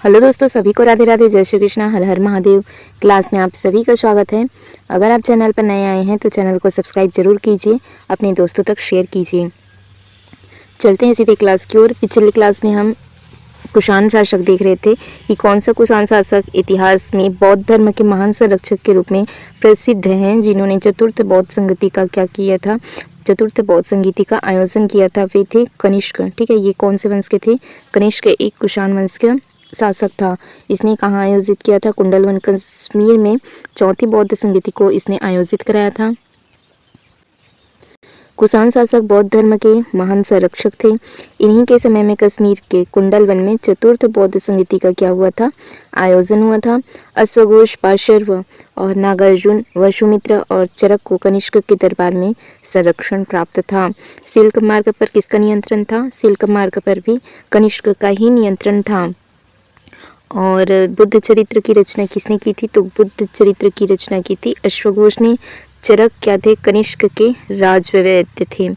Hello दोस्तों, सभी को राधे राधे, जय श्री कृष्णा, हर हर महादेव। क्लास में आप सभी का स्वागत है। अगर आप चैनल पर नए आए हैं तो चैनल को सब्सक्राइब जरूर कीजिए, अपने दोस्तों तक शेयर कीजिए। चलते हैं सीधे क्लास की ओर। पिछली क्लास में हम कुषाण शासक देख रहे थे कि कौन सा कुषाण शासक इतिहास में बौद्ध धर्म के महान संरक्षक के रूप में प्रसिद्ध हैं, जिन्होंने चतुर्थ बौद्ध संगति का क्या किया था, चतुर्थ बौद्ध संगति का आयोजन किया था। वे थे कनिष्क। ठीक है, ये कौन से वंश के थे? कनिष्क एक कुषाण वंश का शासक था। इसने कहाँ आयोजित किया था? कुंडलवन कश्मीर में चौथी बौद्ध संगति को इसने आयोजित कराया था। कुषाण शासक बौद्ध धर्म के महान संरक्षक थे। इन्हीं के समय में कश्मीर के कुंडलवन में चतुर्थ बौद्ध संगति का क्या हुआ था? आयोजन हुआ था। अश्वघोष, पाशर्व और नागार्जुन, वसुमित्र और चरक को कनिष्क के दरबार में संरक्षण प्राप्त था। सिल्क मार्ग पर किसका नियंत्रण था? सिल्क मार्ग पर भी कनिष्क का ही नियंत्रण था। और बुद्ध चरित्र की रचना किसने की थी? तो बुद्ध चरित्र की रचना की थी अश्वघोष ने। चरक क्या थे? कनिष्क के राजवैद्य थे।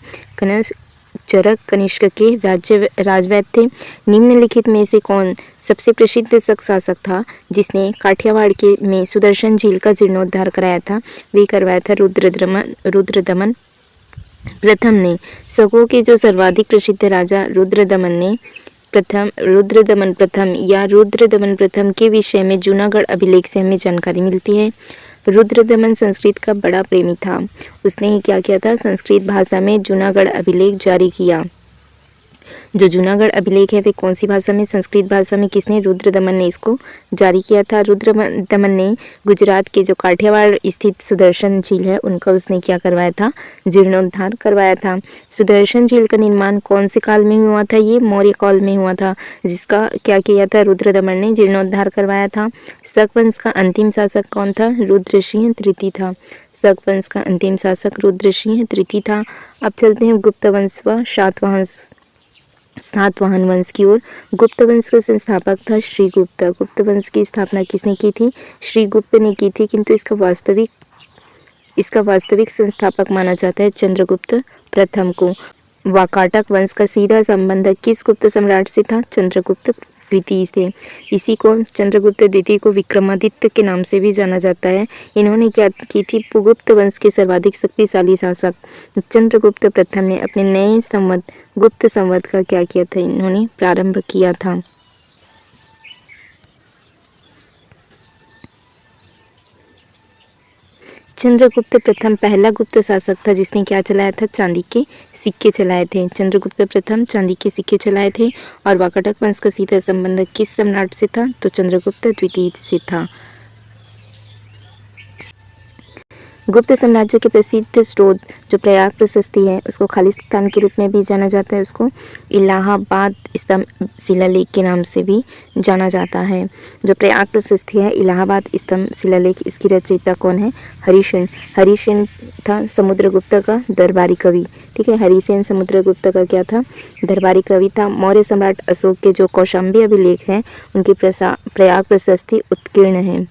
चरक कनिष्क के राजवैद्य थे। निम्नलिखित में से कौन सबसे प्रसिद्ध शासक था जिसने काठियावाड़ के में सुदर्शन झील का जीर्णोद्धार कराया था? वे करवाया था रुद्रदमन प्रथम ने। शकों के जो सर्वाधिक प्रसिद्ध राजा रुद्रदमन प्रथम या रुद्रदमन प्रथम के विषय में जूनागढ़ अभिलेख से हमें जानकारी मिलती है। रुद्रदमन संस्कृत का बड़ा प्रेमी था। उसने क्या किया था? संस्कृत भाषा में जूनागढ़ अभिलेख जारी किया। जो जूनागढ़ अभिलेख है वे कौन सी भाषा में? संस्कृत भाषा में। किसने? रुद्रदमन ने इसको जारी किया था। रुद्रदमन ने गुजरात के जो काठियावाड़ स्थित सुदर्शन झील है उनका उसने क्या करवाया था? जीर्णोद्धार करवाया था। सुदर्शन झील का निर्माण कौन से काल में हुआ था? ये मौर्य काल में हुआ था, जिसका क्या किया था? रुद्रदमन ने जीर्णोद्धार करवाया था। शक वंश का अंतिम शासक कौन था? रुद्रसिंह तृतीय था। शक वंश का अंतिम शासक रुद्रसिंह तृतीय था। अब चलते हैं गुप्त वंश व सातवाहन वंश की ओर। गुप्त वंश का संस्थापक था श्रीगुप्त। गुप्त वंश की स्थापना किसने की थी? श्रीगुप्त ने की थी, किंतु इसका वास्तविक संस्थापक माना जाता है चंद्रगुप्त प्रथम को। वाकाटक वंश का सीधा संबंध किस गुप्त सम्राट से था? चंद्रगुप्त द्वितीय से। इसी को चंद्रगुप्त द्वितीय को विक्रमादित्य के नाम से भी जाना जाता है। इन्होंने क्या की थी? गुप्त वंश के सर्वाधिक शक्तिशाली शासक चंद्रगुप्त प्रथम ने अपने नए संवत गुप्त संवत का क्या किया था? इन्होंने प्रारंभ किया था। चंद्रगुप्त प्रथम पहला गुप्त शासक था जिसने क्या चलाया था? चांदी के सिक्के चलाए थे। चंद्रगुप्त प्रथम चांदी के सिक्के चलाए थे। और वाकाटक वंश का सीधा संबंध किस सम्राट से था? तो चंद्रगुप्त द्वितीय से था। गुप्त साम्राज्य के प्रसिद्ध स्रोत जो प्रयाग प्रशस्ति है उसको खालिस्तान के रूप में भी जाना जाता है। उसको इलाहाबाद स्तंभ शिलालेख के नाम से भी जाना जाता है। जो प्रयाग प्रशस्ति है, इलाहाबाद स्तंभ शिलालेख, इसकी रचयिता कौन है? हरिसेन। हरिसेन था समुद्रगुप्त का दरबारी कवि। ठीक है, हरिसेन समुद्रगुप्त का क्या था? दरबारी कवि था। मौर्य सम्राट अशोक के जो कौशाम्बी अभिलेख हैं उनकी प्रयाग प्रशस्ति उत्कीर्ण है।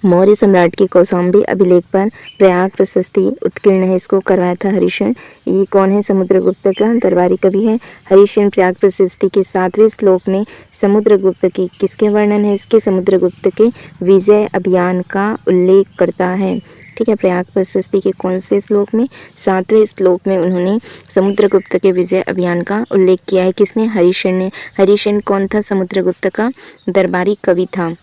मौर्य सम्राट के कौशाम्बी अभिलेख पर प्रयाग प्रशस्ति उत्कीर्ण है। इसको करवाया था हरिसेन। ये कौन है? समुद्रगुप्त का दरबारी कवि है। हरिसेन प्रयाग प्रशस्ति के 7वें श्लोक में समुद्रगुप्त के किसके वर्णन है? इसके समुद्रगुप्त के विजय अभियान का उल्लेख करता है। ठीक है, प्रयाग प्रशस्ति के कौन से श्लोक में? 7वें श्लोक में उन्होंने समुद्रगुप्त के विजय अभियान का उल्लेख किया है। किसने? हरिसेन ने। हरिसेन कौन था? समुद्रगुप्त का दरबारी कवि था।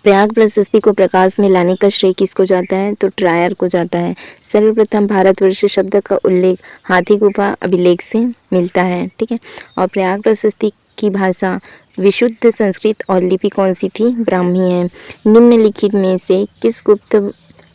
प्रयाग प्रशस्ति को प्रकाश में लाने का श्रेय किसको जाता है? तो ट्रायर को जाता है। सर्वप्रथम भारतवर्ष शब्द का उल्लेख हाथी गुफा अभिलेख से मिलता है। ठीक है, और प्रयाग प्रशस्ति की भाषा विशुद्ध संस्कृत और लिपि कौन सी थी? ब्राह्मी है। निम्नलिखित में से किस गुप्त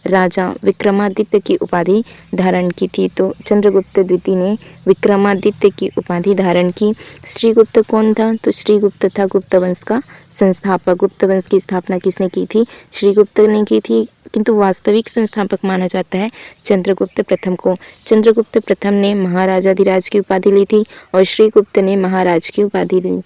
राजा विक्रमादित्य की उपाधि धारण की थी? तो चंद्रगुप्त द्वितीय ने विक्रमादित्य की उपाधि धारण की। श्रीगुप्त कौन था? तो श्रीगुप्त था गुप्त वंश का संस्थापक। गुप्त वंश की स्थापना किसने की थी? श्रीगुप्त ने की थी, किंतु वास्तविक संस्थापक माना जाता है चंद्रगुप्त प्रथम को। चंद्रगुप्त प्रथम ने महाराजाधिराज की उपाधि ली थी और श्रीगुप्त ने महाराज की उपाधि ली।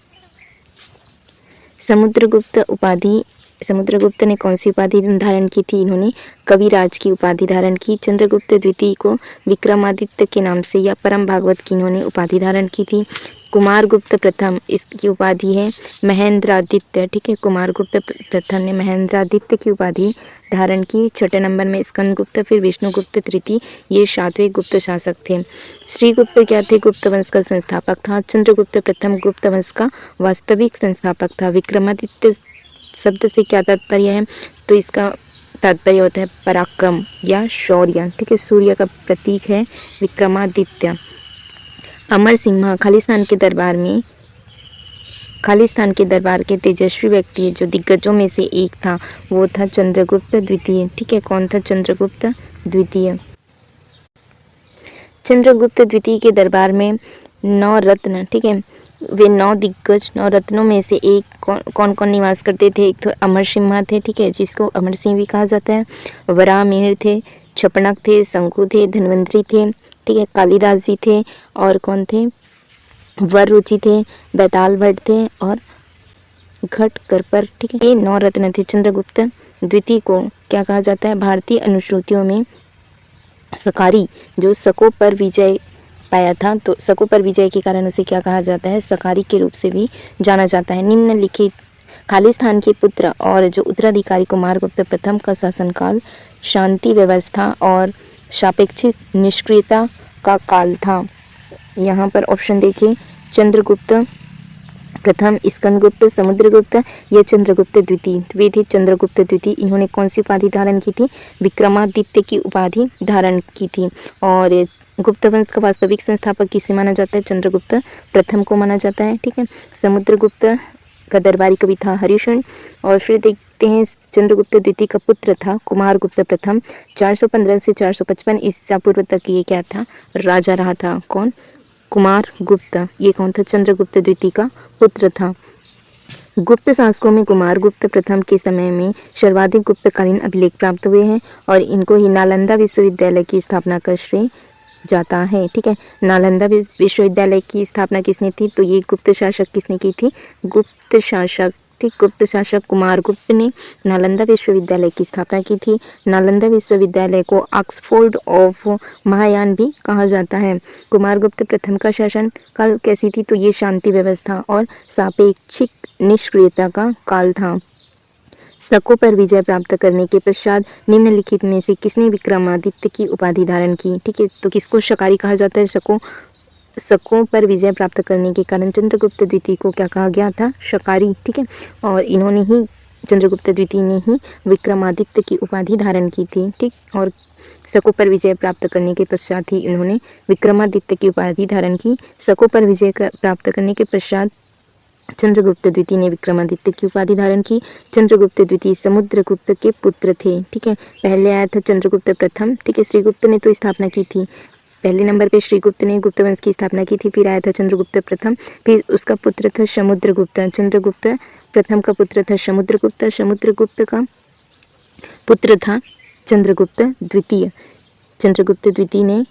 समुद्रगुप्त ने कौन सी उपाधि धारण की थी? इन्होंने कविराज की उपाधि धारण की। चंद्रगुप्त द्वितीय को विक्रमादित्य के नाम से या परम भागवत की इन्होंने उपाधि धारण की थी। कुमारगुप्त प्रथम इसकी उपाधि है महेंद्रादित्य। ठीक है, कुमारगुप्त प्रथम ने महेंद्रादित्य की उपाधि धारण की। छठे नंबर में स्कंदगुप्त, फिर विष्णुगुप्त तृतीय, ये 7वें गुप्त शासक थे। श्रीगुप्त क्या थे? गुप्त वंश का संस्थापक था। चंद्रगुप्त प्रथम गुप्त वंश का वास्तविक संस्थापक था। विक्रमादित्य शब्द से क्या तात्पर्य है? तो इसका तात्पर्य होता है पराक्रम या शौर्य। ठीक है, सूर्य का प्रतीक है विक्रमादित्य। अमर सिम्हा खालिस्तान के दरबार के तेजस्वी व्यक्ति जो दिग्गजों में से एक था वो था चंद्रगुप्त द्वितीय। ठीक है, कौन था? चंद्रगुप्त द्वितीय। चंद्रगुप्त द्वितीय के दरबार में 9 रत्न, ठीक है, वे 9 दिग्गज 9 रत्नों में से एक कौन कौन निवास करते थे? एक तो अमर सिम्हा थे, ठीक है, जिसको अमर सिंह भी कहा जाता है। वराहमिहिर थे, छपणक थे, शंकु थे, धन्वंतरी थे, ठीक है, कालिदास जी थे, और कौन थे? वररुचि थे, बैताल भट्ट थे, और घट करपर। ठीक है, ये 9 रत्न थे। चंद्रगुप्त द्वितीय को क्या कहा जाता है? भारतीय अनुश्रुतियों में सकारी, जो शकों पर विजय पाया था, तो शकों पर विजय के कारण उसे क्या कहा जाता है? सकारी के रूप से भी जाना जाता है। निम्नलिखित खालिस्तान के पुत्र और जो उत्तराधिकारी कुमारगुप्त प्रथम का शासनकाल शांति व्यवस्था और सापेक्षिक निष्क्रियता का काल था। यहाँ पर ऑप्शन देखिए, चंद्रगुप्त प्रथम, स्कंदगुप्त, समुद्रगुप्त या चंद्रगुप्त द्वितीय। वे थे चंद्रगुप्त द्वितीय। इन्होंने कौन सी उपाधि धारण की थी? विक्रमादित्य की उपाधि धारण की थी। और गुप्त वंश का वास्तविक संस्थापक किसे माना जाता है? चंद्रगुप्त प्रथम को माना जाता है। ठीक है, समुद्रगुप्त का दरबारी कवि था हरिशण। और फिर देखते हैं चंद्रगुप्त द्वितीय का पुत्र था कुमारगुप्त प्रथम। 415 से 455 ईसा पूर्व तक ये क्या था? राजा रहा था। कौन? कुमारगुप्त। ये कौन था? चंद्रगुप्त द्वितीय का पुत्र था। गुप्त शासकों में कुमारगुप्त प्रथम के समय में सर्वाधिक गुप्तकालीन अभिलेख प्राप्त हुए हैं और इनको ही नालंदा विश्वविद्यालय की स्थापना का श्रेय जाता है। ठीक है, नालंदा विश्वविद्यालय की स्थापना किसने की? तो ये गुप्त शासक किसने की थी? गुप्त शासक। ठीक, गुप्त शासक कुमारगुप्त ने नालंदा विश्वविद्यालय की स्थापना की थी। नालंदा विश्वविद्यालय को ऑक्सफोर्ड ऑफ महायान भी कहा जाता है। कुमारगुप्त प्रथम का शासन काल कैसी थी? तो ये शांति व्यवस्था और सापेक्षिक निष्क्रियता का काल था। शकों पर विजय प्राप्त करने के पश्चात निम्नलिखित में से किसने विक्रमादित्य की उपाधि धारण की? ठीक है, तो किसको शकारी कहा जाता है? शकों पर विजय प्राप्त करने के कारण चंद्रगुप्त द्वितीय को क्या कहा गया था? शकारी। ठीक है, और इन्होंने ही चंद्रगुप्त द्वितीय ने ही विक्रमादित्य की उपाधि धारण की थी। ठीक, और शकों पर विजय प्राप्त करने के पश्चात ही इन्होंने विक्रमादित्य की उपाधि धारण की। शकों पर विजय प्राप्त करने के पश्चात चंद्रगुप्त द्वितीय ने विक्रमादित्य की उपाधि धारण की। चंद्रगुप्त द्वितीय समुद्रगुप्त के पुत्र थे। ठीक है, पहले आया था चंद्रगुप्त प्रथम। ठीक है, श्रीगुप्त ने तो स्थापना की थी, पहले नंबर पे श्रीगुप्त ने गुप्त वंश की स्थापना की थी। फिर आया था चंद्रगुप्त प्रथम, फिर उसका पुत्र था समुद्रगुप्त। चंद्रगुप्त प्रथम का पुत्र था समुद्रगुप्त, समुद्रगुप्त का पुत्र था चंद्रगुप्त द्वितीय। चंद्रगुप्त द्वितीय ने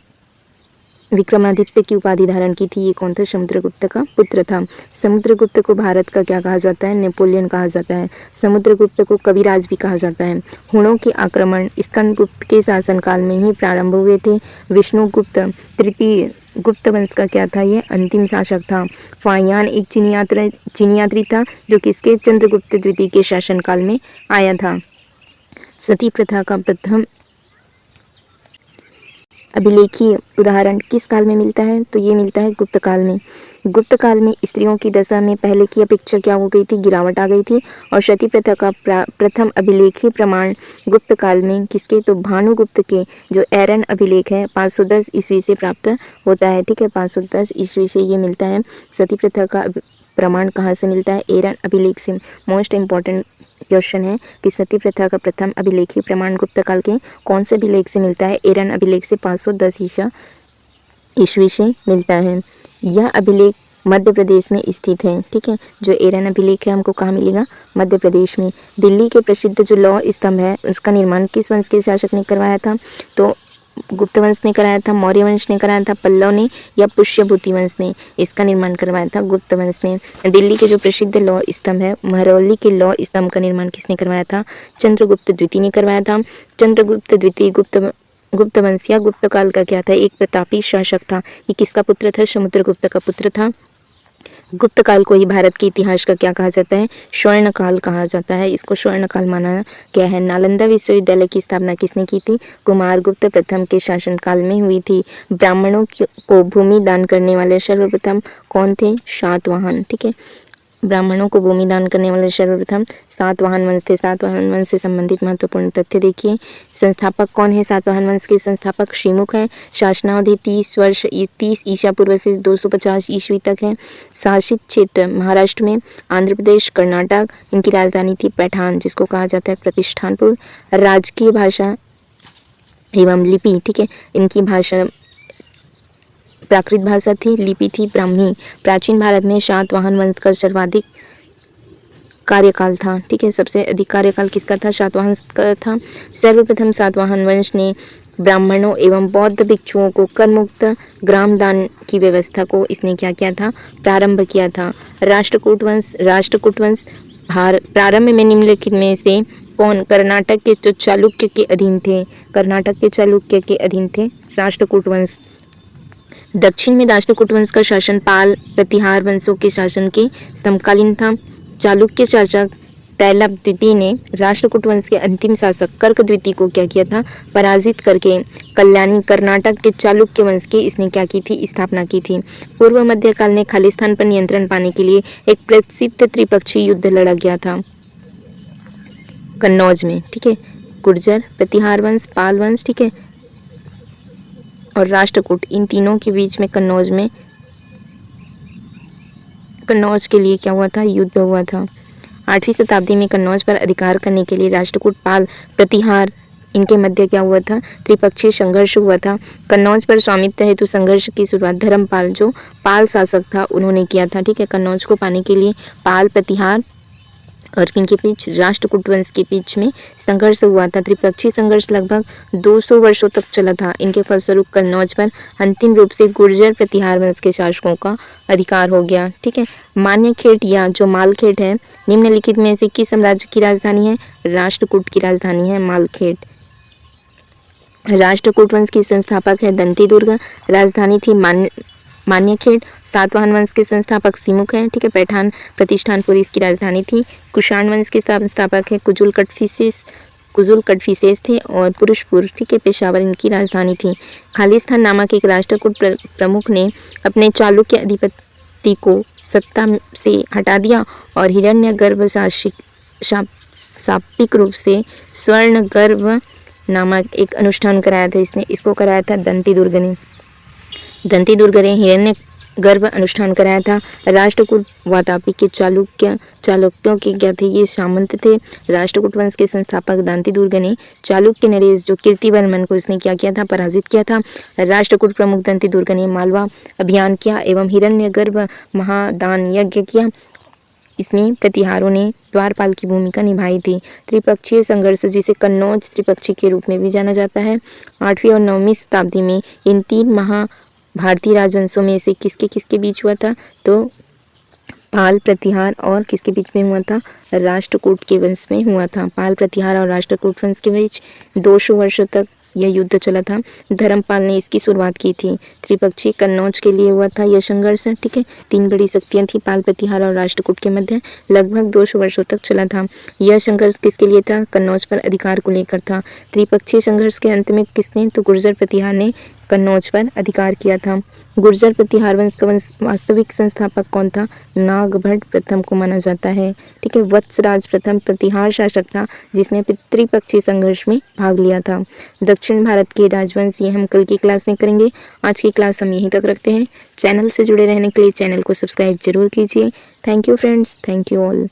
विक्रमादित्य की उपाधि धारण की थी। ये कौन था? समुद्रगुप्त का पुत्र था। समुद्रगुप्त को भारत का क्या कहा जाता है? नेपोलियन कहा जाता है। समुद्रगुप्त को कविराज भी कहा जाता है। हुणों के आक्रमण स्कंदगुप्त के शासनकाल में ही प्रारंभ हुए थे। विष्णुगुप्त तृतीय गुप्त वंश का क्या था? ये अंतिम शासक था। फाहियान एक चीनी यात्री था जो किसके? चंद्रगुप्त द्वितीय के शासनकाल में आया था। सती प्रथा का प्रथम अभिलेखीय उदाहरण किस काल में मिलता है? तो ये मिलता है गुप्त काल में। गुप्त काल में स्त्रियों की दशा में पहले की अपेक्षा क्या हो गई थी? गिरावट आ गई थी। और सती प्रथा का प्रथम अभिलेखीय प्रमाण गुप्त काल में किसके? तो भानुगुप्त के जो एरन अभिलेख है 510 ईस्वी से प्राप्त होता है। ठीक है, 510 ईस्वी से ये मिलता है। सती प्रथा का प्रमाण कहाँ से मिलता है? एरन अभिलेख से। मोस्ट इम्पॉर्टेंट क्वेश्चन है कि सती प्रथा का प्रथम अभिलेखीय प्रमाण गुप्त काल के कौन से अभिलेख से मिलता है? एरन अभिलेख से 510 ईस्वी से मिलता है। यह अभिलेख मध्य प्रदेश में स्थित है। ठीक है, जो एरन अभिलेख है हमको कहाँ मिलेगा? मध्य प्रदेश में। दिल्ली के प्रसिद्ध जो लौह स्तंभ है उसका निर्माण किस वंश के शासक ने करवाया था? तो गुप्त वंश ने कराया था, मौर्य वंश ने कराया था, पल्लव ने या पुष्यभूति वंश ने इसका निर्माण करवाया था? गुप्त वंश ने। दिल्ली के जो प्रसिद्ध लौह स्तंभ है महरौली के लौह स्तंभ का निर्माण किसने करवाया था? चंद्रगुप्त द्वितीय ने करवाया था। चंद्रगुप्त द्वितीय गुप्त वंश या गुप्त काल का क्या था? एक प्रतापी शासक था। ये किसका पुत्र था? समुद्रगुप्त का पुत्र था। गुप्त काल को ही भारत के इतिहास का क्या कहा जाता है? स्वर्ण काल कहा जाता है। इसको स्वर्ण काल माना गया है। नालंदा विश्वविद्यालय की स्थापना किसने की थी? कुमारगुप्त प्रथम के शासनकाल में हुई थी। ब्राह्मणों को भूमि दान करने वाले सर्वप्रथम कौन थे? सातवाहन। ठीक है, ब्राह्मणों को भूमि दान करने वाले सर्वप्रथम सातवाहन वंश थे। सातवाहन वंश से संबंधित महत्वपूर्ण तथ्य देखिए। संस्थापक कौन है? सातवाहन वंश के संस्थापक श्रीमुख है। शासनावधि 30 वर्ष 30 ईसा पूर्व से 250 ईस्वी तक है। शासित क्षेत्र महाराष्ट्र में, आंध्र प्रदेश, कर्नाटक। इनकी राजधानी थी पैठान, जिसको कहा जाता है प्रतिष्ठानपुर। राजकीय भाषा एवं लिपि, ठीक है, इनकी भाषा प्राकृत भाषा थी, लिपि थी ब्राह्मी। प्राचीन भारत में सातवाहन वंश का सर्वाधिक कार्यकाल था। ठीक है, सबसे अधिक कार्यकाल किसका था? सातवाहन का था। सर्वप्रथम सातवाहन वंश ने ब्राह्मणों एवं बौद्ध भिक्षुओं को कर मुक्त ग्राम दान की व्यवस्था को इसने क्या किया था? प्रारंभ किया था। राष्ट्रकूट वंश प्रारंभ में निम्नलिखित में से कौन कर्नाटक के जो चालुक्य के अधीन थे? कर्नाटक के चालुक्य के अधीन थे राष्ट्रकूट वंश। दक्षिण में राष्ट्रकूट वंश का शासन पाल प्रतिहार वंशों के शासन के समकालीन था। चालुक्य शासक तैलप द्वितीय ने राष्ट्रकूट वंश के अंतिम शासक कर्क द्वितीय को क्या किया था? पराजित करके कल्याणी कर्नाटक के चालुक्य वंश की इसने क्या की थी? स्थापना की थी। पूर्व मध्यकाल में खालिस्तान पर नियंत्रण पाने के लिए एक प्रसिद्ध त्रिपक्षीय युद्ध लड़ा गया था कन्नौज में। ठीक है, गुर्जर, प्रतिहार वंश, पाल वंश, ठीक है, और राष्ट्रकूट, इन तीनों के बीच में कन्नौज के लिए क्या हुआ था? युद्ध हुआ था। 8वीं शताब्दी में कन्नौज पर अधिकार करने के लिए राष्ट्रकूट, पाल, प्रतिहार, इनके मध्य क्या हुआ था? त्रिपक्षीय संघर्ष हुआ था। कन्नौज पर स्वामित्व हेतु संघर्ष की शुरुआत धर्मपाल, जो पाल शासक था, उन्होंने किया था। ठीक है, कन्नौज को पाने के लिए पाल, प्रतिहार और इनके बीच राष्ट्रकूट वंश के बीच में संघर्ष हुआ था। त्रिपक्षीय संघर्ष लगभग 200 वर्षों तक चला था। इनके फलस्वरूप कन्नौज पर अंतिम रूप से गुर्जर प्रतिहार वंश के शासकों का अधिकार हो गया। ठीक है, मान्यखेट या जो मालखेट है, निम्नलिखित में से किस साम्राज्य की राजधानी है? राष्ट्रकूट की राजधानी है मालखेट। राष्ट्रकूट वंश की संस्थापक है दंती दुर्ग। राजधानी थी मान्यखेट। सातवाहन वंश के संस्थापक सिमुख हैं। ठीक है, पैठान प्रतिष्ठानपुर इसकी राजधानी थी। कुषाण वंश के संस्थापक है कुजुल कटफिसेस थे और पुरुषपुर, ठीक है, पेशावर इनकी राजधानी थी। खालिस्तान नामक एक राष्ट्रकूट प्रमुख ने अपने चालुक्य अधिपति को सत्ता से हटा दिया और हिरण्यगर्भ शाब्दिक रूप से स्वर्णगर्भ नामक एक अनुष्ठान कराया था। इसको कराया था दंती दुर्ग ने। दंती दुर्ग ने हिरण्य गर्भ अनुष्ठान कराया था। राष्ट्रकूट वातापी के चालुक्यों के क्या थे? ये सामंत थे। राष्ट्रकूट वंश के संस्थापक दंती दुर्ग ने चालुक्य नरेश जो कीर्तिवर्मन को इसने क्या किया था? पराजित किया था। राष्ट्रकूट प्रमुख दंती दुर्ग ने मालवा अभियान किया एवं हिरण्यगर्भ महादान यज्ञ किया। इसमें प्रतिहारों ने द्वारपाल की भूमिका निभाई थी। त्रिपक्षीय संघर्ष, जिसे कन्नौज त्रिपक्षी के रूप में भी जाना जाता है, 8वीं और 9वीं शताब्दी में इन 3 भारतीय राजवंशों में से किसके बीच हुआ था? तो पाल, प्रतिहार और किसके बीच में हुआ था? राष्ट्रकूट के वंश में हुआ था। पाल, प्रतिहार और राष्ट्रकूट वंश के बीच 200 वर्षों तक यह युद्ध चला था। धर्मपाल ने इसकी शुरुआत की थी। त्रिपक्षीय कन्नौज के लिए हुआ था यह संघर्ष। ठीक है, 3 बड़ी शक्तियां थी, पाल, प्रतिहार और राष्ट्रकूट के मध्य, लगभग 200 वर्षों तक चला था। यह संघर्ष किसके लिए था? कन्नौज पर अधिकार को लेकर था। त्रिपक्षीय संघर्ष के अंत में किसने? तो गुर्जर प्रतिहार ने कन्नौज पर अधिकार किया था। गुर्जर प्रतिहार वंश का वास्तविक संस्थापक कौन था? नागभट्ट प्रथम को माना जाता है। ठीक है, वत्सराज प्रथम प्रतिहार शासक था जिसने त्रिपक्षीय संघर्ष में भाग लिया था। दक्षिण भारत के राजवंश ये हम कल की क्लास में करेंगे। आज की क्लास हम यहीं तक रखते हैं। चैनल से जुड़े रहने के लिए चैनल को सब्सक्राइब जरूर कीजिए। Thank you friends, thank you all.